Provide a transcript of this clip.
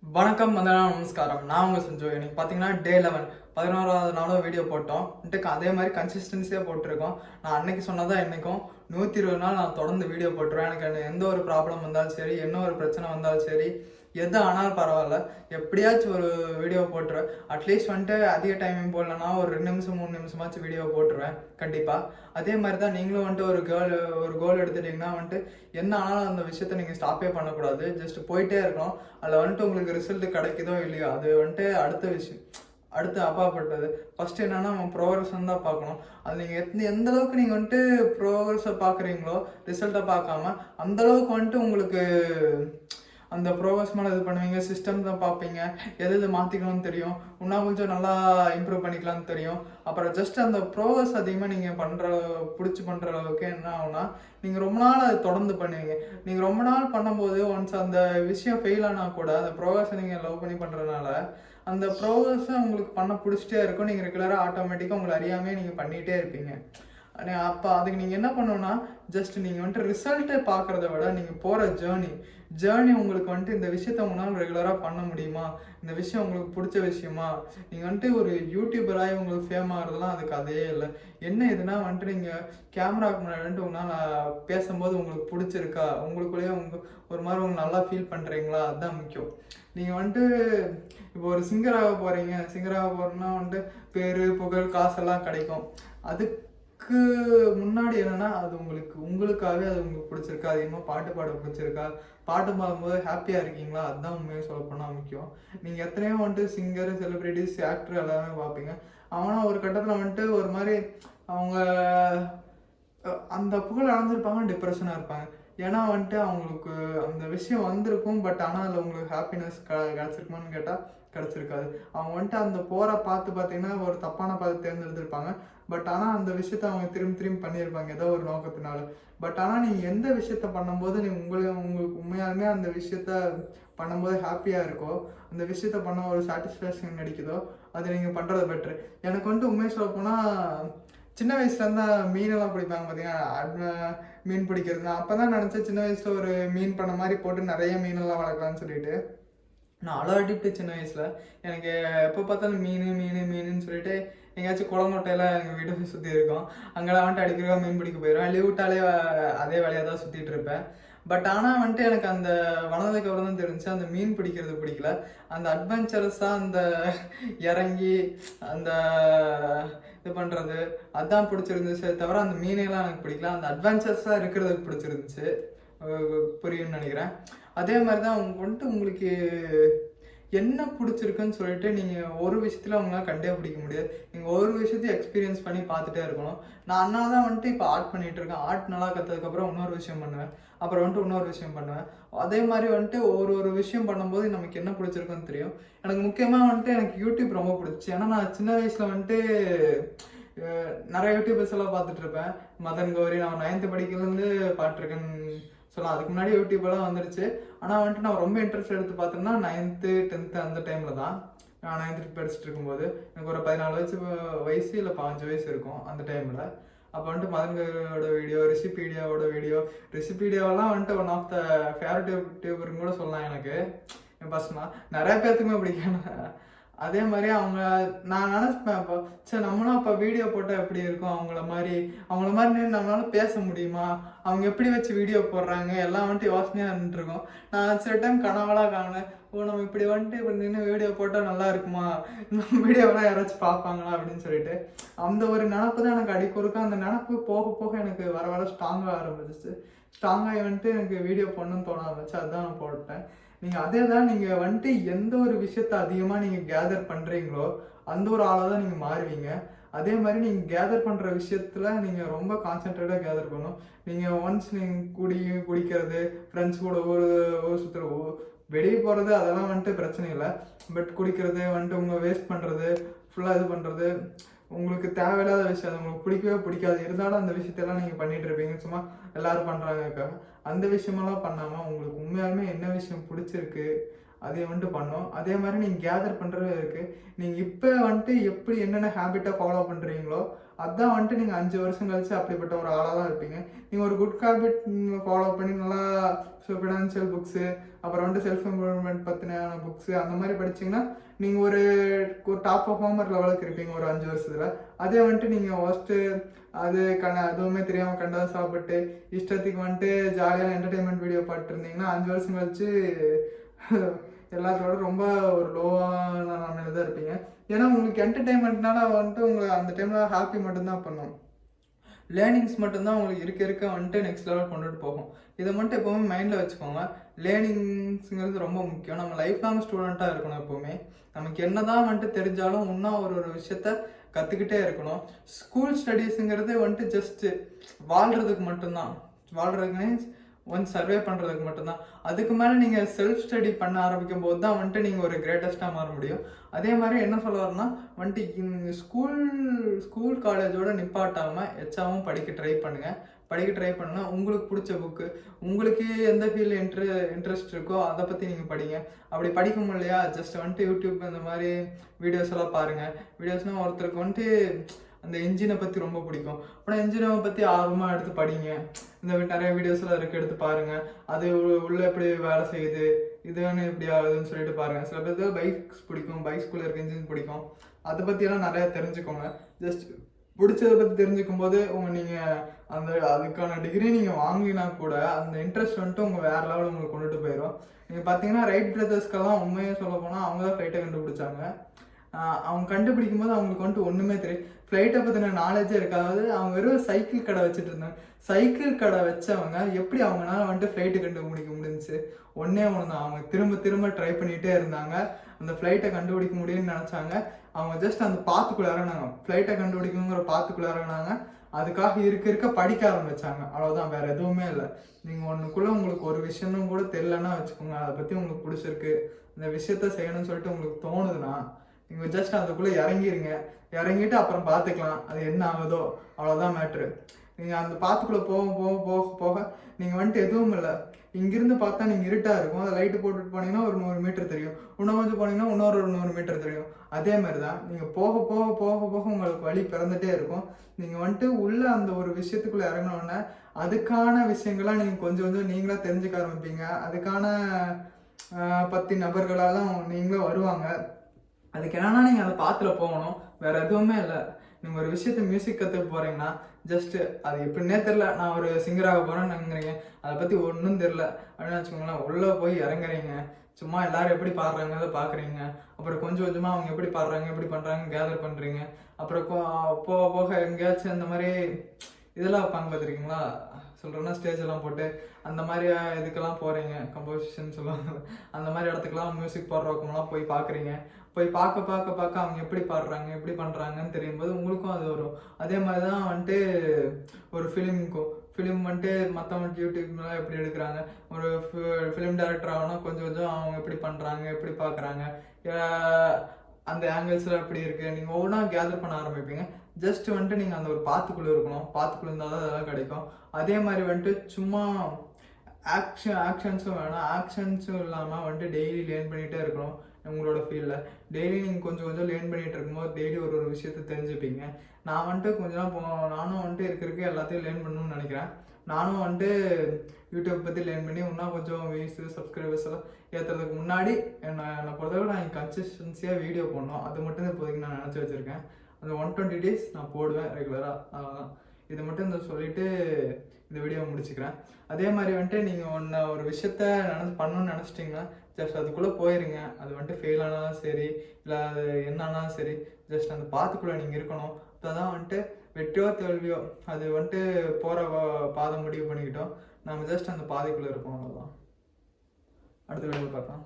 வணக்கம் வந்தனம் நமஸ்காரம். நான் உங்க சஞ்சு. இன்னைக்கு பார்த்தீங்கன்னா டே 11 11வது நாளும் வீடியோ போட்டோம். அதே மாதிரி கன்சிஸ்டன்சியாக போட்டிருக்கோம். நான் அன்னைக்கு சொன்னதான் இன்னைக்கும் 120 நாள் நான் தொடர்ந்து வீடியோ போட்டுருவேன். எனக்கு எந்த ஒரு ப்ராப்ளம் வந்தாலும் சரி, என்ன ஒரு பிரச்சனை வந்தாலும் சரி, எது ஆனாலும் பரவாயில்ல, எப்படியாச்சும் ஒரு வீடியோ போட்டுருவேன். அட்லீஸ்ட் அதிக டைமிங் போடலன்னா ஒரு 2 நிமிஷம் 3 நிமிஷமாச்சும் வீடியோ போட்டுருவேன் கண்டிப்பாக. அதே மாதிரி தான் நீங்களும் ஒரு கோல் எடுத்துட்டிங்கன்னா என்ன ஆனாலும் அந்த விஷயத்த நீங்கள் ஸ்டாப்பே பண்ணக்கூடாது. ஜஸ்ட் போயிட்டே இருக்கணும். அதில் உங்களுக்கு ரிசல்ட் கிடைக்குதோ இல்லையோ அது அடுத்த விஷயம், அடுத்து அப்பாற்பட்டது. ஃபர்ஸ்ட் என்னன்னா நம்ம ப்ரோக்ரஸ் தான் பார்க்கணும். அது நீங்கள் எந்த அளவுக்கு நீங்கள் ப்ரோக்ரஸை பார்க்குறீங்களோ, ரிசல்ட்டை பார்க்காம அந்த அளவுக்கு உங்களுக்கு அந்த ப்ரோக்ரஸ் மேலே இது பண்ணுவீங்க. சிஸ்டம் தான் பார்ப்பீங்க, எது மாற்றிக்கணும்னு தெரியும், இன்னும் கொஞ்சம் நல்லா இம்ப்ரூவ் பண்ணிக்கலாம்னு தெரியும். அப்புறம் ஜஸ்ட் அந்த ப்ரோக்ரஸ் அதிகமாக நீங்கள் பிடிச்சி பண்ணுற அளவுக்கு என்ன ஆகுனா, நீங்கள் ரொம்ப நாள் அதை தொடர்ந்து பண்ணுவீங்க. நீங்கள் ரொம்ப நாள் பண்ணும்போது ஒன்ஸ் அந்த விஷயம் ஃபெயில் ஆனால் கூட அந்த ப்ரோக்ரஸை நீங்கள் லவ் பண்ணி பண்ணுறதுனால அந்த ப்ரோக்ரஸை உங்களுக்கு பண்ண பிடிச்சிட்டே இருக்கும். நீங்கள் ரெகுலராக ஆட்டோமேட்டிக்காக உங்களை அறியாமே நீங்கள் பண்ணிகிட்டே இருப்பீங்க. அப்போ அதுக்கு நீங்கள் என்ன பண்ணணும்னா, ஜஸ்ட் நீங்கள் ரிசல்ட்டை பார்க்குறத விட நீங்கள் போகிற ஜேர்னி உங்களுக்கு இந்த விஷயத்த உங்களால் ரெகுலராக பண்ண முடியுமா, இந்த விஷயம் உங்களுக்கு பிடிச்ச விஷயமா, நீங்கள் ஒரு யூடியூபராகி உங்களுக்கு ஃபேம் ஆகிறதுலாம் அதுக்கு அதையே இல்லை. என்ன இதுனா நீங்கள் கேமராவுக்கு முன்னாடி உங்களால் பேசும்போது உங்களுக்கு பிடிச்சிருக்கா, உங்களுக்குள்ளேயே ஒரு மாதிரி நல்லா ஃபீல் பண்ணுறீங்களா, அதுதான் முக்கியம். நீங்கள் இப்போ ஒரு சிங்கராக போகிறீங்க, சிங்கராக போகிறோன்னா பேர் புகழ் காசெல்லாம் கிடைக்கும். அதுக்கு முன்னாடி என்னன்னா அது உங்களுக்காகவே அது உங்களுக்கு பிடிச்சிருக்கா, அதிகமாக பாட்டு பாட பிடிச்சிருக்கா, பாட்டு பாடும்போது ஹாப்பியாக இருக்கீங்களா, அதுதான் உண்மையாக சொல்ல போனால் முக்கியம். நீங்கள் எத்தனையோ சிங்கர், செலிப்ரிட்டிஸ், ஆக்டர் எல்லாமே பார்ப்பீங்க. அவனா ஒரு கட்டத்தில் ஒரு மாதிரி அவங்க அந்த புகழ் அடைஞ்சிருப்பாங்க, டிப்ரெஷனாக இருப்பாங்க. ஏன்னா அவங்களுக்கு அந்த விஷயம் வந்திருக்கும், பட் ஆனால் அதில் உங்களுக்கு ஹாப்பினஸ் கிடச்சிருக்குமான்னு கேட்டால் கிடச்சிருக்காது. அவங்க அந்த போகிற பார்த்தீங்கன்னா ஒரு தப்பான பார்த்து தேர்ந்தெடுத்திருப்பாங்க. பட் ஆனால் அந்த விஷயத்த அவங்க திரும்பி பண்ணியிருப்பாங்க ஏதோ ஒரு நோக்கத்தினால. பட் ஆனால் நீங்கள் எந்த விஷயத்த பண்ணும்போது உங்களுக்கு உண்மையாலுமே அந்த விஷயத்த பண்ணும்போது ஹாப்பியாக இருக்கோ, அந்த விஷயத்த பண்ண ஒரு சாட்டிஸ்ஃபேக்ஷன் கிடைக்குதோ, அது நீங்கள் பண்ணுறது பெட்ரு. எனக்கு உண்மையை சொல்ல போனால் சின்ன வயசுலேருந்து மீனெல்லாம் பிடிப்பாங்க பார்த்தீங்கன்னா, மீன் பிடிக்கிறது. நான் அப்போ தான் நினச்சேன் சின்ன வயசில் ஒரு மீன் பண்ண மாதிரி போட்டு நிறைய மீனெல்லாம் வளர்க்கலான்னு சொல்லிட்டு. நான் அடிக்ட்டு சின்ன வயசில். எனக்கு எப்போ பார்த்தாலும் மீனுன்னு சொல்லிட்டு எங்கேயாச்சும் குளங்கொட்டையெல்லாம் எங்கள் வீட்டை சுற்றி இருக்கும். அங்கெல்லாம் அடிக்கிறதா மீன் பிடிக்க போயிடுவேன். லீவ் விட்டாலே அதே வேலையாக தான் சுற்றிட்டு இருப்பேன். பட் ஆனால் எனக்கு அந்த வளர்ந்ததுக்கு அப்புறம் தான் தெரிஞ்சு அந்த மீன் பிடிக்கிறது பிடிக்கல. அந்த அட்வென்ச்சரஸாக அந்த இறங்கி அந்த இது பண்ணுறது அதுதான் பிடிச்சிருந்துச்சே தவிர அந்த மீனையெல்லாம் எனக்கு பிடிக்கல. அந்த அட்வென்ச்சர்ஸாக இருக்கிறதுக்கு பிடிச்சிருந்துச்சு. புரியும்னு நினைக்கிறேன். அதே மாதிரி தான் உங்களுக்கு என்ன பிடிச்சிருக்குன்னு சொல்லிட்டு நீங்கள் ஒரு விஷயத்தில் அவங்களால கண்டே பிடிக்க முடியாது. நீங்கள் ஒரு விஷயத்தையும் எக்ஸ்பீரியன்ஸ் பண்ணி பார்த்துட்டே இருக்கணும். நான் அதனால தான் இப்போ ஆர்ட் பண்ணிகிட்டு இருக்கேன். ஆர்ட் நல்லா கற்றதுக்கப்புறம் இன்னொரு விஷயம் பண்ணுவேன். அப்புறம் இன்னொரு விஷயம் பண்ணுவேன். அதே மாதிரி ஒரு விஷயம் பண்ணும்போது நமக்கு என்ன பிடிச்சிருக்குன்னு தெரியும். எனக்கு முக்கியமாக எனக்கு யூடியூப் ரொம்ப பிடிச்சி. ஏன்னா நான் சின்ன வயசில் நிறைய யூடியூபர்ஸ் எல்லாம் பார்த்துட்டு இருப்பேன். மதன் கௌரி, நான் 9th படிக்கிறதுலேருந்து பார்த்துருக்கேன்னு சொல்லலாம். அதுக்கு முன்னாடி யூடியூப்லாம் வந்துருச்சு. ஆனால் நான் ரொம்ப இன்ட்ரெஸ்ட் எடுத்து பார்த்தோம்னா 9th 10th அந்த டைமில் தான். நான் 9th படிச்சுட்டு இருக்கும்போது எனக்கு ஒரு 14 வயசு இல்லை 15 வயசு இருக்கும் அந்த டைமில். அப்போ மதன்கரோட வீடியோ, ரெசிபீடியாவோட வீடியோ, ரெசிபீடியாவெல்லாம் ஒன் ஆஃப் த ஃபேவரட் யூடியூபர்னு கூட சொல்லலாம். எனக்கு என் பர்சனலாக நிறைய பேர்த்துக்குமே பிடிக்கும். அதே மாதிரி நான் நினச்சிப்பேன் அப்போ, சரி நம்மளும் அப்போ வீடியோ போட்டால் எப்படி இருக்கும், அவங்கள மாதிரி நம்மளால பேச முடியுமா, அவங்க எப்படி வச்சு வீடியோ போடுறாங்க எல்லாம் யோசனையாக இருந்துருக்கோம். நான் சில டைம் கனவெல்லாம் காணேன், நம்ம இப்படி இப்படி நின்று வீடியோ போட்டால் நல்லா இருக்குமா, நம்ம வீடியோவெல்லாம் யாராச்சும் பார்ப்பாங்களா அப்படின்னு சொல்லிட்டு அந்த ஒரு நினப்பு தான் எனக்கு அடிக்கொடுக்கும். அந்த நினப்பு போக போக எனக்கு வர ஸ்ட்ராங்காக ஆரம்பிச்சிச்சு. ஸ்ட்ராங்காகி எனக்கு வீடியோ போடணும்னு தோண ஆரம்பிச்சு. அதுதான் நான் போட்டேன். நீங்கள் அதே தான் நீங்கள் எந்த ஒரு விஷயத்த அதிகமாக நீங்கள் கேதர் பண்ணுறீங்களோ அந்த ஒரு ஆளாக தான் நீங்கள் மாறுவீங்க. அதே மாதிரி நீங்கள் கேதர் பண்ணுற விஷயத்தில் நீங்கள் ரொம்ப கான்சென்ட்ரேட்டாக கேதர் பண்ணணும். நீங்கள் ஒன்ஸ் நீங்கள் குடிக்கிறது, ஃப்ரெண்ட்ஸ் கூட ஊர் சுற்றுற வெளியே போகிறது அதெல்லாம் பிரச்சனை இல்லை. பட் குடிக்கிறது உங்கள் வேஸ்ட் பண்ணுறது, ஃபுல்லாக இது பண்ணுறது உங்களுக்கு தேவையில்லாத விஷயம். அது உங்களுக்கு பிடிக்கவே பிடிக்காது. இருந்தாலும் அந்த விஷயத்தெல்லாம் நீங்கள் பண்ணிகிட்டு இருப்பீங்க, சும்மா எல்லோரும் பண்ணுறாங்கக்கா. அந்த விஷயமெல்லாம் பண்ணாமல் உங்களுக்கு உண்மையாலுமே என்ன விஷயம் பிடிச்சிருக்கு, அதை வந்துட்டு பண்ணணும். அதே மாதிரி நீங்கள் கேதர் பண்ணுறது இருக்குது. நீங்கள் இப்போ வந்துட்டு எப்படி என்னென்ன ஹேபிட்டை ஃபாலோ பண்ணுறீங்களோ அதான் வந்துட்டு நீங்கள் 5 வருஷம் கழிச்சு அப்படிப்பட்ட ஒரு ஆளாக தான் இருப்பீங்க. நீங்கள் ஒரு குட் ஹேபிட் ஃபாலோ பண்ணி நல்லா ஃபினான்ஷியல் புக்ஸு, அப்புறம் வந்துட்டு செல்ஃப் இம்ப்ரூவ்மெண்ட் பற்றின புக்ஸு அந்த மாதிரி படிச்சிங்கன்னா நீங்கள் ஒரு டாப் பர்ஃபார்மர் லெவலுக்கு இருப்பீங்க ஒரு 5 வருஷத்தில். அதே வந்துட்டு நீங்கள் ஃபஸ்ட்டு அதுவுமே தெரியாமல் கண்டதை சாப்பிட்டு இஷ்டத்துக்கு வந்துட்டு ஜாலியான என்டர்டெயின்மெண்ட் வீடியோ பார்த்துருந்தீங்கன்னா 5 வருஷம் கழிச்சு எல்லாத்தோட ரொம்ப ஒரு லோவான நிலையில தான் இருப்பீங்க. ஏன்னா உங்களுக்கு என்டர்டெயின்மெண்ட்னால வந்துட்டு உங்களை அந்த டைமில் ஹாப்பி மட்டும்தான் பண்ணும். லேர்னிங்ஸ் மட்டும்தான் உங்களுக்கு இருக்க வந்துட்டு நெக்ஸ்ட் லெவல் கொண்டுட்டு போகும். இதை மட்டும் எப்போவுமே மைண்டில் வச்சுக்கோங்க. லேர்னிங்ஸுங்கிறது ரொம்ப முக்கியம். நம்ம லைஃப் லாங் ஸ்டூடெண்ட்டாக இருக்கணும். எப்போவுமே நமக்கு என்ன தான் வந்துட்டு தெரிஞ்சாலும் இன்னும் ஒரு விஷயத்த கற்றுக்கிட்டே இருக்கணும். ஸ்கூல் ஸ்டடீஸுங்கிறது வந்துட்டு ஜஸ்ட்டு வாழ்கிறதுக்கு மட்டும்தான். வாழ்கிறது மீன்ஸ் சர்வே பண்ணுறதுக்கு மட்டும்தான். அதுக்கு மேலே நீங்கள் செல்ஃப் ஸ்டடி பண்ண ஆரம்பிக்கும் போது தான் வந்துட்டு நீங்கள் ஒரு கிரேட்டஸ்ட்டாக மாற முடியும். அதே மாதிரி என்ன சொல்ல வரேன்னா வந்துட்டு ஸ்கூல் காலேஜோட நிப்பாட்டாமல் எச்சாவும் படிக்க ட்ரை பண்ணுங்கள். உங்களுக்கு பிடிச்ச புக்கு, உங்களுக்கு எந்த ஃபீல்டில் இன்ட்ரெஸ்ட் இருக்கோ அதை பற்றி நீங்கள் படிங்க. அப்படி படிக்க முடியலையா ஜஸ்ட் வந்துட்டு யூடியூப் இந்த மாதிரி வீடியோஸ் எல்லாம் பாருங்கள். வீடியோஸ்னால் ஒருத்தருக்கு வந்துட்டு அந்த இன்ஜினை பற்றி ரொம்ப பிடிக்கும். ஆனால் இன்ஜினை பற்றி ஆர்வமாக எடுத்து படிங்க. இந்த நிறைய வீடியோஸ்லாம் இருக்குது, எடுத்து பாருங்கள். அது உள்ளே எப்படி வேலை செய்யுது, இதுன்னு எப்படி ஆகுதுன்னு சொல்லிட்டு பாருங்கள். சில பேருக்கு பைக்ஸ் பிடிக்கும், பைக்ஸ்குள்ளே இருக்க இன்ஜின் பிடிக்கும். அதை பற்றியெல்லாம் நிறையா தெரிஞ்சுக்கோங்க. ஜஸ்ட் பிடிச்சதை பற்றி தெரிஞ்சுக்கும் போது நீங்கள் அதுக்கான டிகிரி நீங்கள் வாங்கினா கூட அந்த இன்ட்ரெஸ்ட் வந்துட்டு உங்கள் வேறு லெவலில் உங்களுக்கு கொண்டுட்டு போயிடும். நீங்கள் பார்த்தீங்கன்னா ரைட் பிரதர்ஸ்க்கெல்லாம் உண்மையாக சொல்ல போனால் அவங்க தான் ஃப்ளைட்டை கண்டுபிடிச்சாங்க. அவங்க கண்டுபிடிக்கும் போது அவங்களுக்கு வந்துட்டு ஒன்றுமே தெரியும், ஃப்ளைட்டை பற்றின நாலேஜே இருக்காது. அவங்க வெறும் சைக்கிள் கடை வச்சுட்டு இருந்தாங்க. சைக்கிள் கடை வச்சவங்க எப்படி அவங்களால வந்துட்டு ஃப்ளைட்டு கண்டுபிடிக்க முடிஞ்சிச்சு? ஒன்றே ஒன்று தான். அவங்க திரும்ப ட்ரை பண்ணிகிட்டே இருந்தாங்க. அந்த ஃப்ளைட்டை கண்டுபிடிக்க முடியும்னு நினச்சாங்க. அவங்க ஜஸ்ட் அந்த பாத்துக்குள்ளே இறங்கினாங்க. ஃப்ளைட்டை கண்டுபிடிக்குங்கிற பாத்துக்குள்ளே இறங்கினாங்க. அதுக்காக இருக்க படிக்க ஆரம்பிச்சாங்க. அவ்வளோதான், வேற எதுவுமே இல்லை. நீங்கள் ஒன்றுக்குள்ளே உங்களுக்கு ஒரு விஷயமும் கூட தெரியலன்னா வச்சுக்கோங்க, அதை பற்றி உங்களுக்கு பிடிச்சிருக்கு, இந்த விஷயத்த செய்யணும்னு சொல்லிட்டு உங்களுக்கு தோணுதுன்னா நீங்கள் ஜஸ்ட் அதுக்குள்ளே இறங்கிட்டு அப்புறம் பார்த்துக்கலாம் அது என்ன ஆகுதோ. அவ்வளோதான் மேட்ரு. நீங்கள் அந்த பாத்துக்குள்ளே போக நீங்கள் வந்துட்டு எதுவும் இல்லை. இங்கிருந்து பார்த்தா நீங்கள் இருட்டாக இருக்கும், அதை லைட்டு போட்டுட்டு போனீங்கன்னா ஒரு 100 மீட்டர் தெரியும். இன்னும் கொஞ்சம் போனீங்கன்னா இன்னொரு 100 மீட்டர் தெரியும். அதே மாதிரி தான் நீங்கள் போக உங்களுக்கு வழி பிறந்துட்டே இருக்கும். நீங்கள் வந்துட்டு உள்ள அந்த ஒரு விஷயத்துக்குள்ளே இறங்கினோடனே அதுக்கான விஷயங்கள்லாம் நீங்கள் கொஞ்சம் நீங்களா தெரிஞ்சுக்க ஆரம்பிப்பீங்க. அதுக்கான பத்தி நபர்களெல்லாம் நீங்களும் வருவாங்க. அதுக்கு என்னன்னா நீங்கள் அதை பாத்துல போகணும், வேற எதுவுமே இல்லை. நீங்கள் ஒரு விஷயத்த மியூசிக் கற்றுக்க போகிறீங்கன்னா ஜஸ்ட்டு அது எப்படின்னே தெரில, நான் ஒரு சிங்கராக போகிறேன்னு நினைக்கிறீங்க, அதை பற்றி ஒன்றும் தெரில அப்படின்னு வச்சுக்கோங்களேன். உள்ளே போய் இறங்குறீங்க, சும்மா எல்லாரும் எப்படி பாடுறாங்க அதை பார்க்குறீங்க. அப்புறம் கொஞ்சம் கொஞ்சமாக அவங்க எப்படி பாடுறாங்க எப்படி பண்ணுறாங்க கேதர் பண்ணுறீங்க. அப்புறம் போக எங்கேயாச்சும் இந்த மாதிரி இதெல்லாம் வைப்பாங்க பார்த்துருக்கீங்களா, சொல்கிறேன்னா ஸ்டேஜ் எல்லாம் போட்டு அந்த மாதிரி இதுக்கெல்லாம் போகிறீங்க, கம்போசிஷன் சொல்லுவாங்க, அந்த மாதிரி இடத்துக்குலாம் மியூசிக் போடுறவங்கலாம் போய் பார்க்குறீங்க. போய் பார்க்க அவங்க எப்படி பாடுறாங்க எப்படி பண்ணுறாங்கன்னு தெரியும் போது உங்களுக்கும் அது வரும். அதே மாதிரி தான் வந்துட்டு ஒரு ஃபிலிம் வந்துட்டு மற்றவங்க யூடியூப்லாம் எப்படி எடுக்கிறாங்க, ஒரு ஃபிலிம் டைரக்டர் ஆகணும் கொஞ்சம் அவங்க எப்படி பண்ணுறாங்க எப்படி பார்க்குறாங்க, அந்த ஆங்கிள்ஸ்லாம் எப்படி இருக்குது, நீங்கள் ஒவ்வொன்றா கேதர் பண்ண ஆரம்பிப்பீங்க. ஜஸ்ட் வந்துட்டு நீங்கள் அந்த ஒரு பாத்துக்குள்ளே இருக்கணும், பாத்துக்குள்ளே இருந்தால் தான் அதெல்லாம் கிடைக்கும். அதே மாதிரி வந்துட்டு சும்மா ஆக்ஷன்ஸும் வேணாம், ஆக்ஷன்ஸும் இல்லாமல் வந்துட்டு டெய்லி லேர்ன் பண்ணிகிட்டே இருக்கணும். உங்களோட ஃபீல்டில் டெய்லி நீங்கள் கொஞ்சம் லேர்ன் பண்ணிகிட்டு இருக்கும்போது டெய்லி ஒரு விஷயத்தை தெரிஞ்சுப்பீங்க. நான் வந்துட்டு கொஞ்ச நாள் நானும் வந்துட்டு இருக்க எல்லாத்தையும் லேர்ன் பண்ணணும்னு நினைக்கிறேன். நானும் வந்துட்டு யூடியூப் பற்றி லேர்ன் பண்ணி இன்னும் கொஞ்சம் வியூஸ் சப்ஸ்கிரைபர்ஸ் எல்லாம் ஏற்றுறதுக்கு முன்னாடி என்னை பொறுத்தவரை நான் கன்சிஸ்டன்சியாக வீடியோ போடணும். அது மட்டும் தான் இப்போதைக்கு நான் நினச்சி வச்சுருக்கேன். அந்த 120 days நான் போடுவேன் ரெகுலராக. அதான் இதை மட்டும் இந்த சொல்லிவிட்டு இந்த வீடியோவை முடிச்சுக்கிறேன். அதே மாதிரி வந்துட்டு நீங்கள் ஒரு விஷயத்த பண்ணணும்னு நினச்சிட்டிங்கன்னா ஜஸ்ட் அதுக்குள்ளே போயிருங்க. அது வந்துட்டு ஃபெயில் ஆனாலும் சரி இல்லை அது என்ன ஆனாலும் சரி ஜஸ்ட் அந்த பாத்துக்குள்ளே நீங்கள் இருக்கணும். அப்போ தான் வந்துட்டு வெற்றியோ தோல்வியோ அது வந்துட்டு போகிற பாதை முடிவு பண்ணிக்கிட்டோம். நம்ம ஜஸ்ட் அந்த பாதைக்குள்ளே இருக்கோம். அவ்வளோதான். அடுத்த வீடியோவில் பார்க்கலாம்.